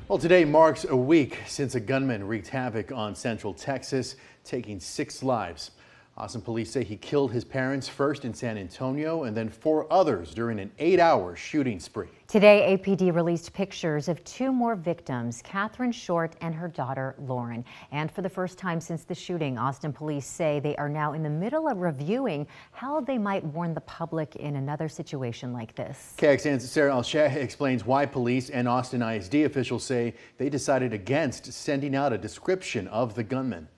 Well, today marks a week since a gunman wreaked havoc on Central Texas, taking 6 lives. Austin police say he killed his parents first in San Antonio and then 4 others during an 8-hour shooting spree. Today, APD released pictures of 2 more victims, Catherine Short and her daughter, Lauren. And for the first time since the shooting, Austin police say they are now in the middle of reviewing how they might warn the public in another situation like this. KXAN's Sarah Al-Sheikh explains why police and Austin ISD officials say they decided against sending out a description of the gunman.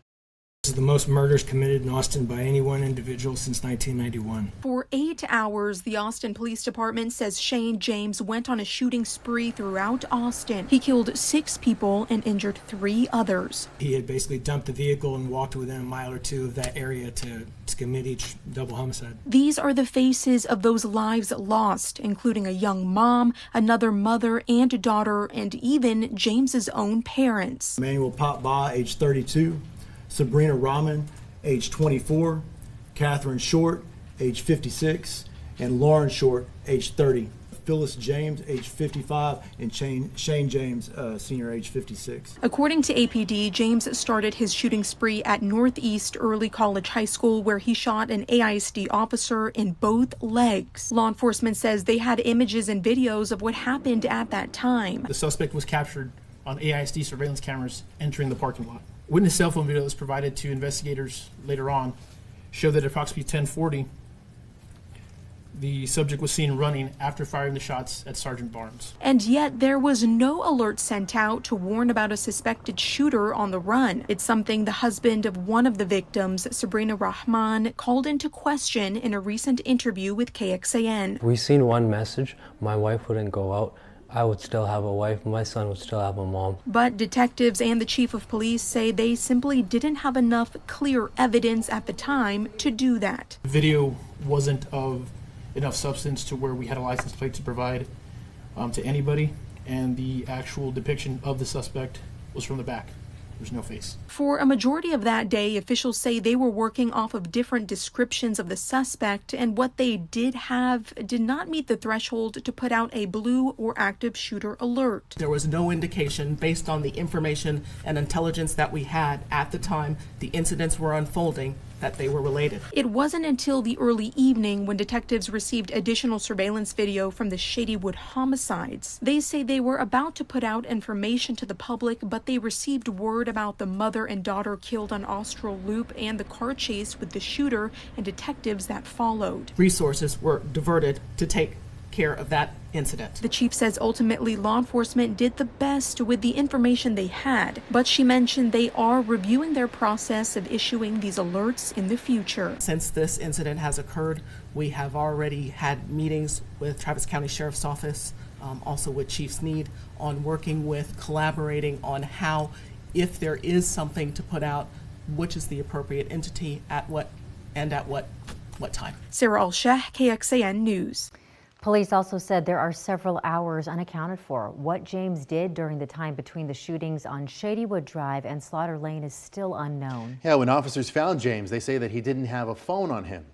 This is the most murders committed in Austin by any one individual since 1991. For 8 hours, the Austin Police Department says Shane James went on a shooting spree throughout Austin. He killed 6 people and injured 3 others. He had basically dumped the vehicle and walked within a mile or 2 of that area to commit each double homicide. These are the faces of those lives lost, including a young mom, another mother and daughter, and even James's own parents. Emmanuel Pop-Ba, age 32. Sabrina Rahman, age 24, Catherine Short, age 56, and Lauren Short, age 30. Phyllis James, age 55, and Shane James, senior, age 56. According to APD, James started his shooting spree at Northeast Early College High School, where he shot an AISD officer in both legs. Law enforcement says they had images and videos of what happened at that time. The suspect was captured on AISD surveillance cameras entering the parking lot. Witness cell phone video that was provided to investigators later on showed that at approximately 10:40, the subject was seen running after firing the shots at Sergeant Barnes. And yet there was no alert sent out to warn about a suspected shooter on the run. It's something the husband of one of the victims, Sabrina Rahman, called into question in a recent interview with KXAN. We seen one message, my wife wouldn't go out. I would still have a wife, my son would still have a mom. But detectives and the chief of police say they simply didn't have enough clear evidence at the time to do that. The video wasn't of enough substance to where we had a license plate to provide to anybody, and the actual depiction of the suspect was from the back. There's no face. For a majority of that day, officials say they were working off of different descriptions of the suspect, and what they did have did not meet the threshold to put out a blue or active shooter alert. There was no indication based on the information and intelligence that we had at the time the incidents were unfolding that they were related. It wasn't until the early evening when detectives received additional surveillance video from the Shadywood homicides. They say they were about to put out information to the public, but they received word about the mother and daughter killed on Austral Loop and the car chase with the shooter and detectives that followed. Resources were diverted to take care of that incident. The chief says ultimately law enforcement did the best with the information they had, but she mentioned they are reviewing their process of issuing these alerts in the future. Since this incident has occurred, we have already had meetings with Travis County Sheriff's Office, also with Chief Sneed, on working with, collaborating on how, if there is something to put out, which is the appropriate entity at what time. Sarah Al-Sheikh, KXAN News. Police also said there are several hours unaccounted for. What James did during the time between the shootings on Shadywood Drive and Slaughter Lane is still unknown. Yeah, when officers found James, they say that he didn't have a phone on him.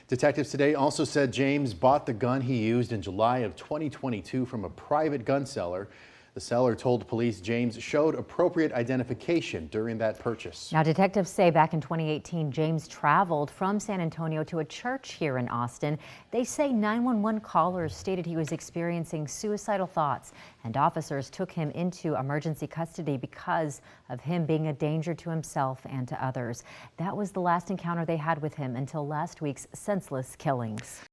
Detectives today also said James bought the gun he used in July of 2022 from a private gun seller. The seller told police James showed appropriate identification during that purchase. Now, detectives say back in 2018, James traveled from San Antonio to a church here in Austin. They say 911 callers stated he was experiencing suicidal thoughts, and officers took him into emergency custody because of him being a danger to himself and to others. That was the last encounter they had with him until last week's senseless killings.